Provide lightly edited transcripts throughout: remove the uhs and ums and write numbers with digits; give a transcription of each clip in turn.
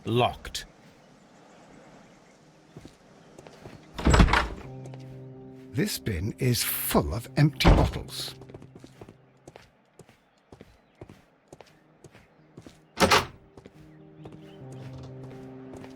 Locked. This bin is full of empty bottles.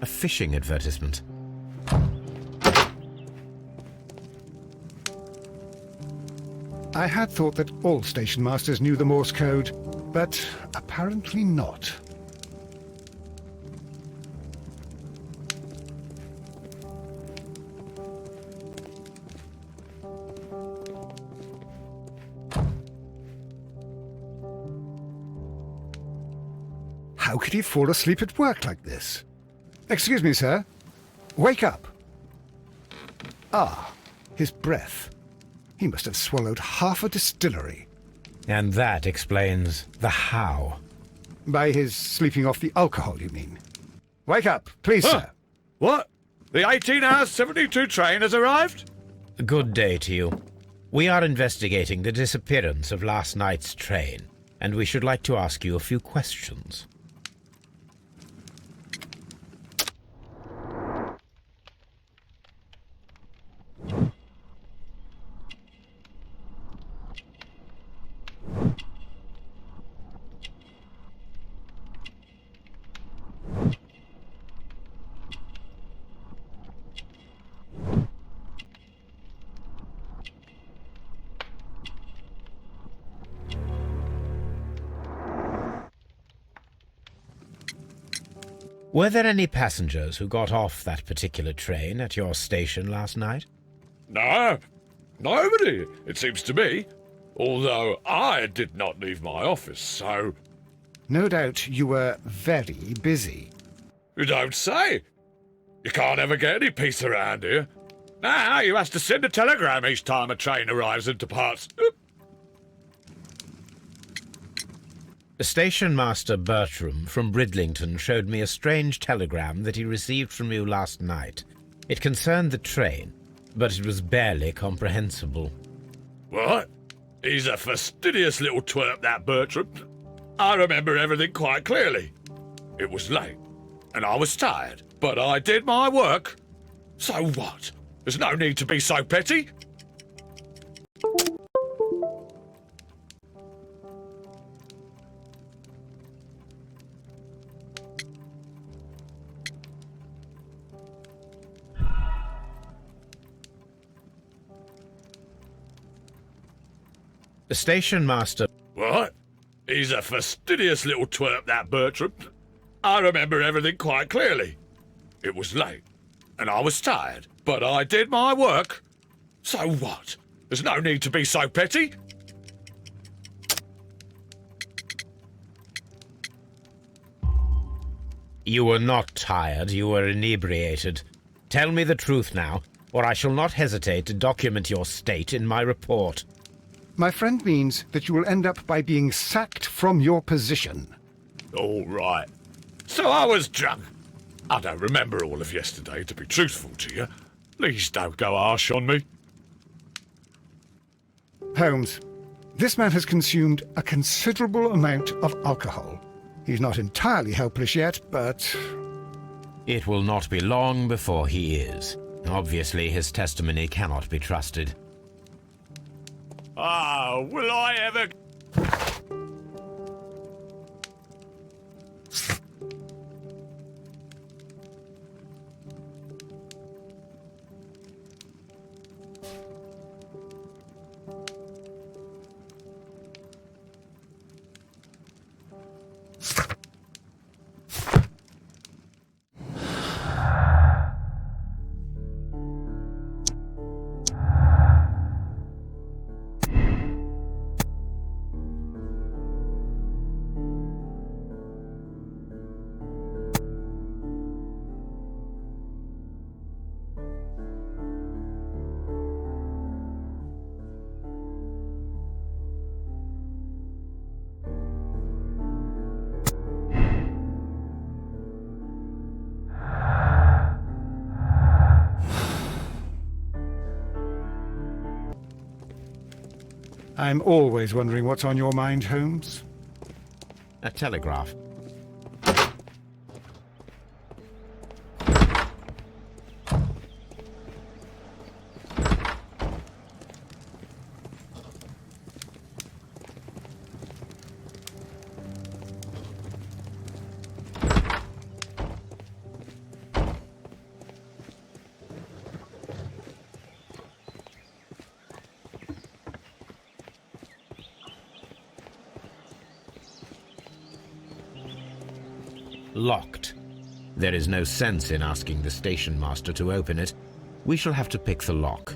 A fishing advertisement. I had thought that all station masters knew the Morse code, but apparently not. How could he fall asleep at work like this? Excuse me, sir. Wake up. Ah, his breath. He must have swallowed half a distillery. And that explains the how. By his sleeping off the alcohol, you mean? Wake up, please, sir. What? The 18 hours 72 train has arrived? Good day to you. We are investigating the disappearance of last night's train, and we should like to ask you a few questions. Were there any passengers who got off that particular train at your station last night? No, nobody, it seems to me. Although I did not leave my office, so... No doubt you were very busy. You don't say. You can't ever get any peace around here. Now you have to send a telegram each time a train arrives and departs. Station Master Bertram from Bridlington showed me a strange telegram that he received from you last night. It concerned the train, but it was barely comprehensible. What? He's a fastidious little twerp, that Bertram. I remember everything quite clearly. It was late, and I was tired, but I did my work. So what? There's no need to be so petty. The station master... What? He's a fastidious little twerp, that Bertram. I remember everything quite clearly. It was late, and I was tired, but I did my work. So what? There's no need to be so petty. You were not tired, you were inebriated. Tell me the truth now, or I shall not hesitate to document your state in my report. My friend means that you will end up by being sacked from your position. All right. So I was drunk. I don't remember all of yesterday, to be truthful to you. Please don't go harsh on me. Holmes, this man has consumed a considerable amount of alcohol. He's not entirely helpless yet, but... It will not be long before he is. Obviously, his testimony cannot be trusted. Ah, will I ever... I'm always wondering what's on your mind, Holmes. A telegraph. Locked. There is no sense in asking the station master to open it. We shall have to pick the lock.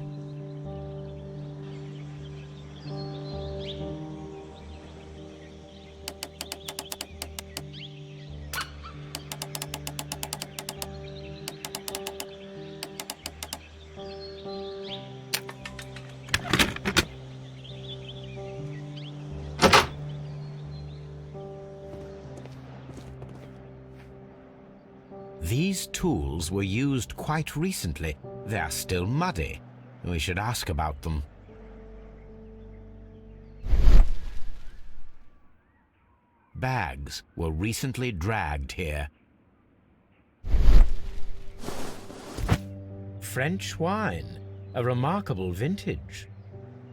These tools were used quite recently. They are still muddy. We should ask about them. Bags were recently dragged here. French wine, a remarkable vintage.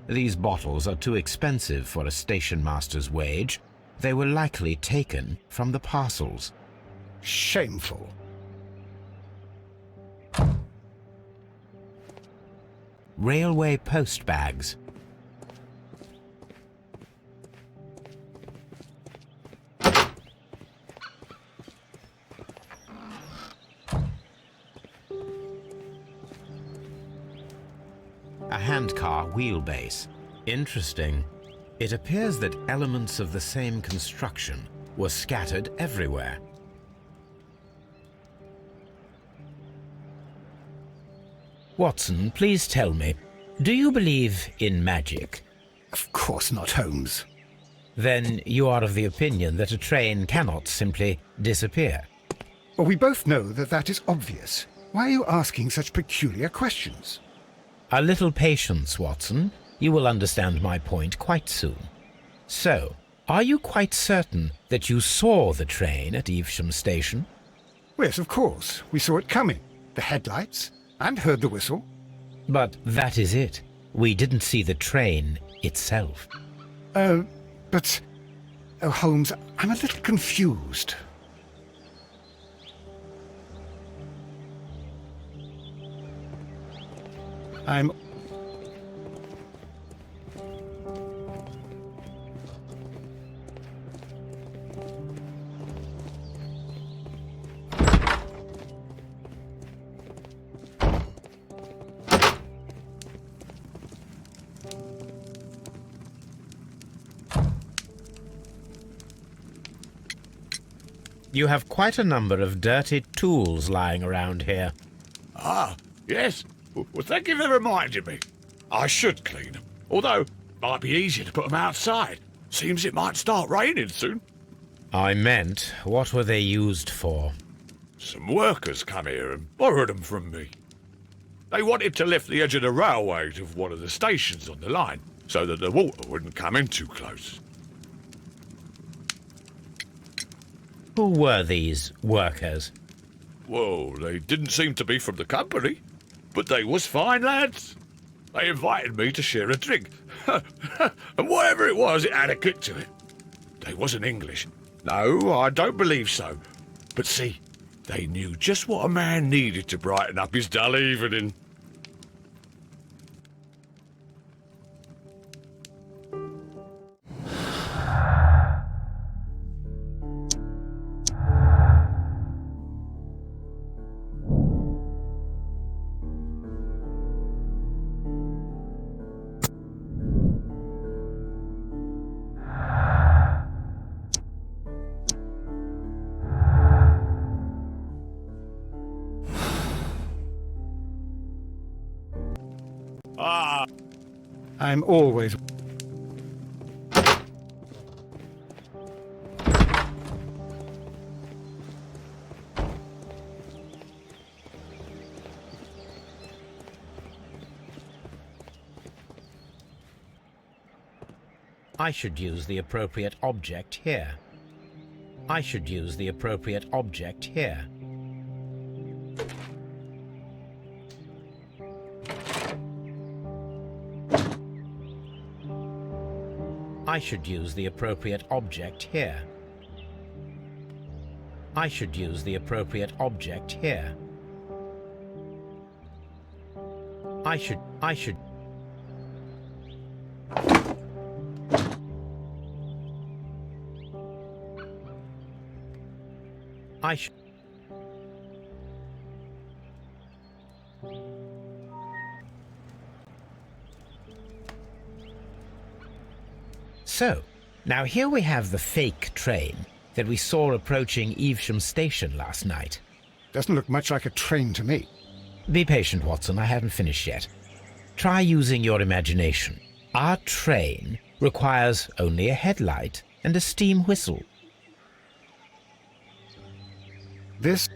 These bottles are too expensive for a station master's wage. They were likely taken from the parcels. Shameful. Railway post bags. A handcar wheelbase. Interesting. It appears that elements of the same construction were scattered everywhere. Watson, please tell me, do you believe in magic? Of course not, Holmes. Then you are of the opinion that a train cannot simply disappear. Well, we both know that that is obvious. Why are you asking such peculiar questions? A little patience, Watson. You will understand my point quite soon. So, are you quite certain that you saw the train at Evesham Station? Yes, of course. We saw it coming. The headlights. And heard the whistle. But that is it. We didn't see the train itself. But... Oh, Holmes, I'm a little confused. I'm... You have quite a number of dirty tools lying around here. Ah, yes. Well, thank you for reminding me. I should clean them. Although, might be easier to put them outside. Seems it might start raining soon. I meant, what were they used for? Some workers come here and borrowed them from me. They wanted to lift the edge of the railway to one of the stations on the line, so that the water wouldn't come in too close. Who were these workers? Well, they didn't seem to be from the company, but they was fine lads. They invited me to share a drink. And whatever it was, it had a kick to it. They wasn't English. No, I don't believe so. But see, they knew just what a man needed to brighten up his dull evening. I'm always... I should use the appropriate object here. I should use the appropriate object here. I should use the appropriate object here. I should use the appropriate object here. I should... I sh- So, now here we have the fake train that we saw approaching Evesham Station last night. Doesn't look much like a train to me. Be patient, Watson, I haven't finished yet. Try using your imagination. Our train requires only a headlight and a steam whistle. This...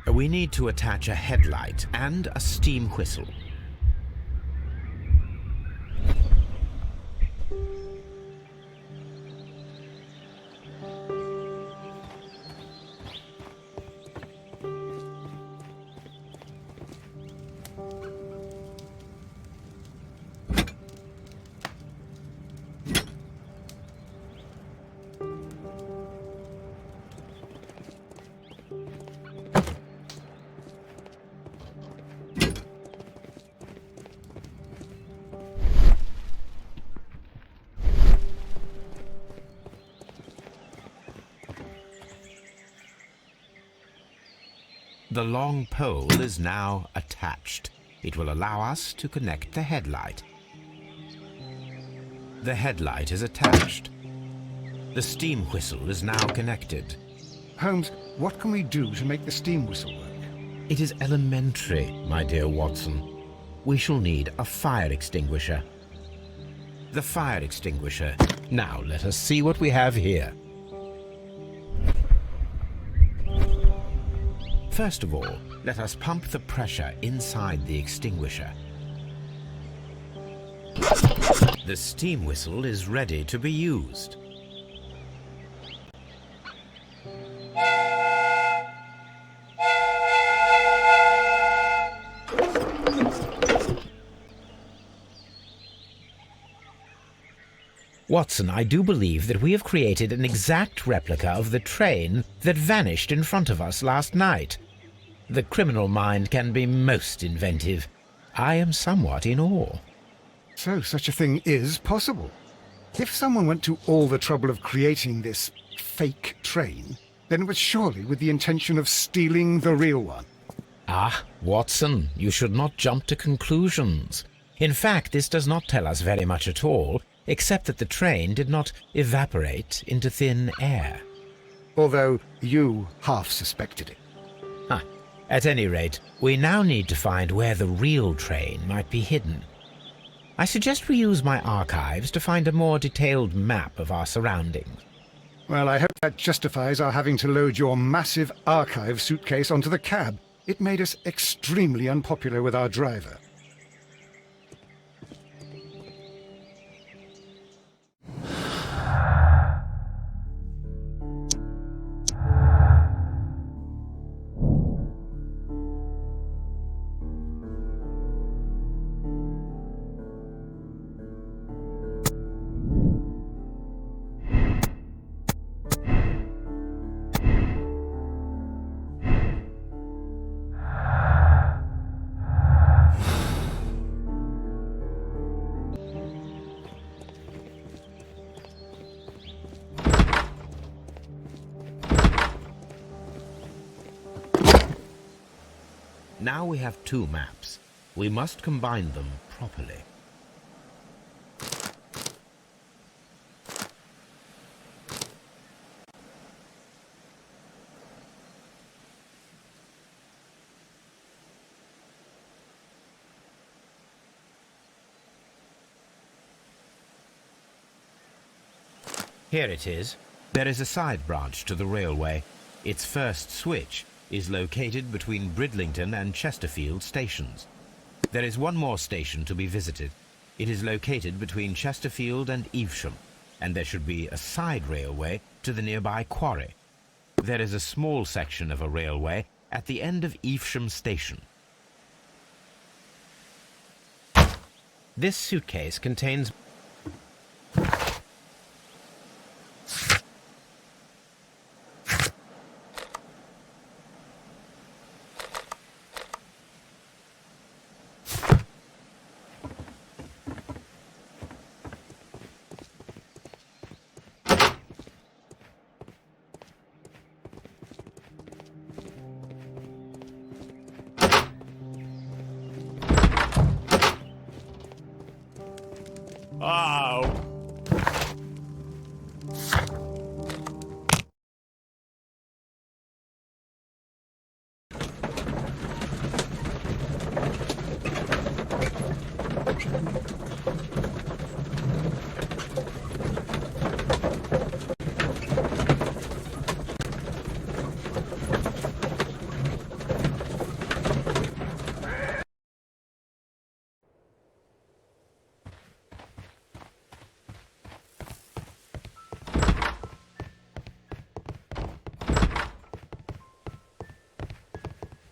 We need to attach a headlight and a steam whistle. The long pole is now attached. It will allow us to connect the headlight. The headlight is attached. The steam whistle is now connected. Holmes, what can we do to make the steam whistle work? It is elementary, my dear Watson. We shall need a fire extinguisher. The fire extinguisher. Now let us see what we have here. First of all, let us pump the pressure inside the extinguisher. The steam whistle is ready to be used. Watson, I do believe that we have created an exact replica of the train that vanished in front of us last night. The criminal mind can be most inventive. I am somewhat in awe. So such a thing is possible. If someone went to all the trouble of creating this fake train, then it was surely with the intention of stealing the real one. Ah, Watson, you should not jump to conclusions. In fact, this does not tell us very much at all, except that the train did not evaporate into thin air. Although you half suspected it. Huh. At any rate, we now need to find where the real train might be hidden. I suggest we use my archives to find a more detailed map of our surroundings. Well, I hope that justifies our having to load your massive archive suitcase onto the cab. It made us extremely unpopular with our driver. Now we have two maps. We must combine them properly. Here it is. There is a side branch to the railway. Its first switch is located between Bridlington and Chesterfield stations. There is one more station to be visited. It is located between Chesterfield and Evesham, and there should be a side railway to the nearby quarry. There is a small section of a railway at the end of Evesham station. This suitcase contains Oh.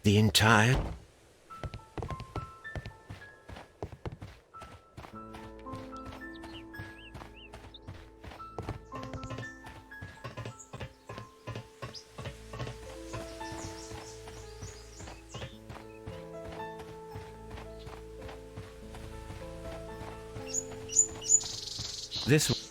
The entire... This...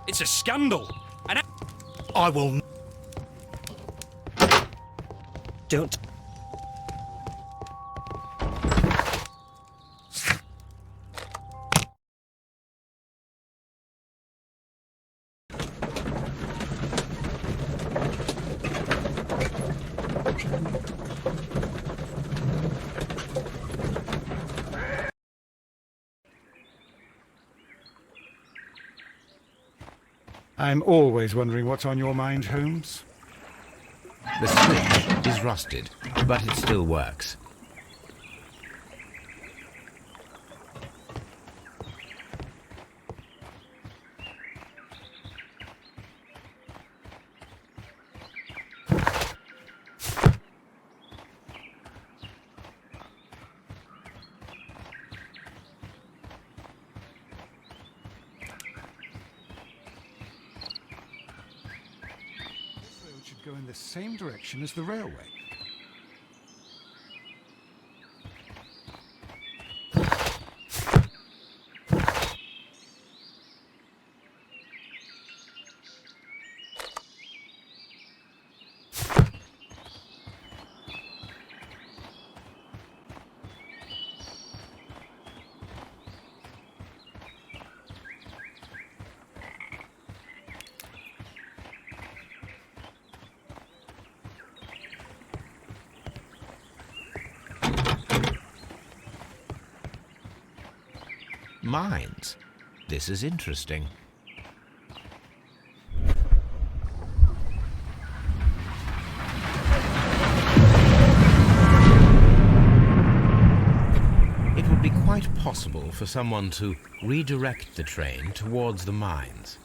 It's a scandal. And I will... don't. I'm always wondering what's on your mind, Holmes. The switch is rusted, but it still works. Go in the same direction as the railway. Mines. This is interesting. It would be quite possible for someone to redirect the train towards the mines.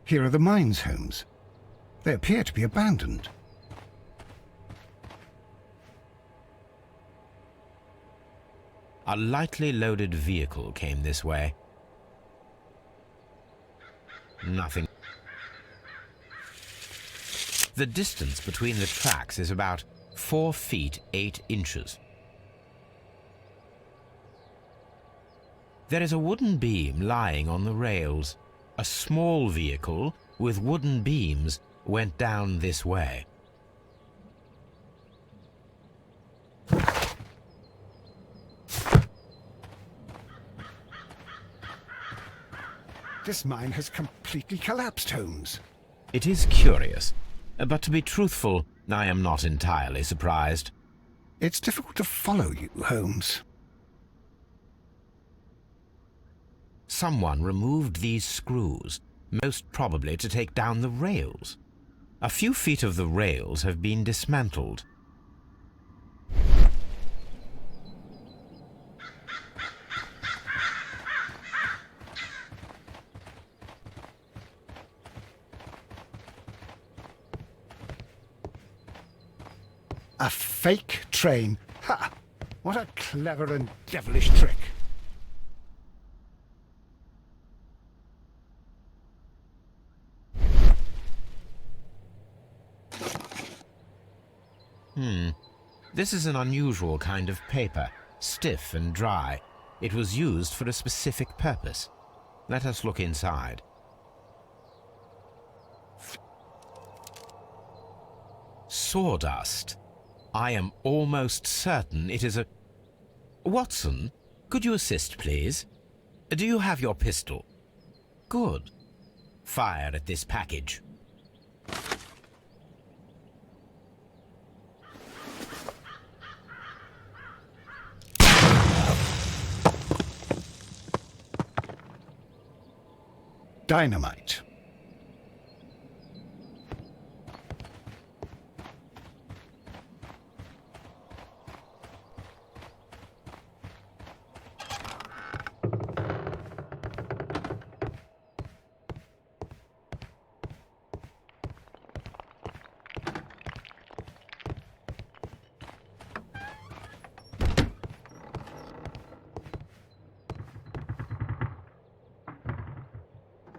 Here are the mines, Holmes. They appear to be abandoned. A lightly loaded vehicle came this way. Nothing. The distance between the tracks is about 4 feet 8 inches. There is a wooden beam lying on the rails. A small vehicle with wooden beams went down this way. This mine has completely collapsed, Holmes. It is curious, but to be truthful, I am not entirely surprised. It's difficult to follow you, Holmes. Someone removed these screws, most probably to take down the rails. A few feet of the rails have been dismantled. A fake train. Ha! What a clever and devilish trick. This is an unusual kind of paper, stiff and dry. It was used for a specific purpose. Let us look inside. Sawdust. I am almost certain it is a... Watson, could you assist, please? Do you have your pistol? Good. Fire at this package. Dynamite.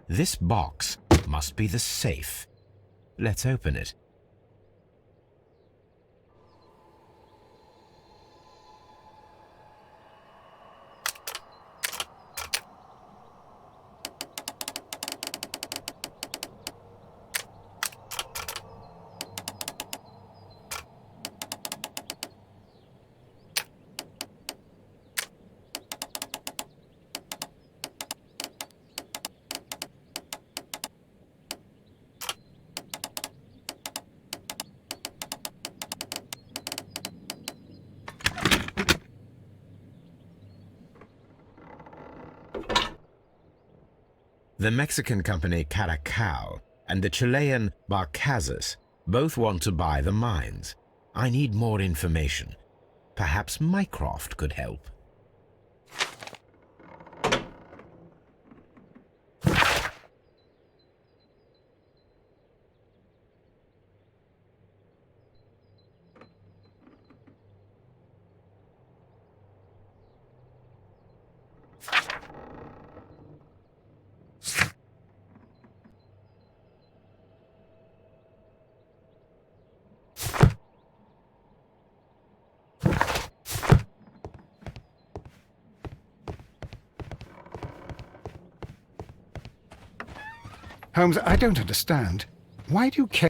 This box must be the safe. Let's open it. The Mexican company Caracal and the Chilean Barcazas both want to buy the mines. I need more information. Perhaps Mycroft could help. Holmes, I don't understand. Why do you care?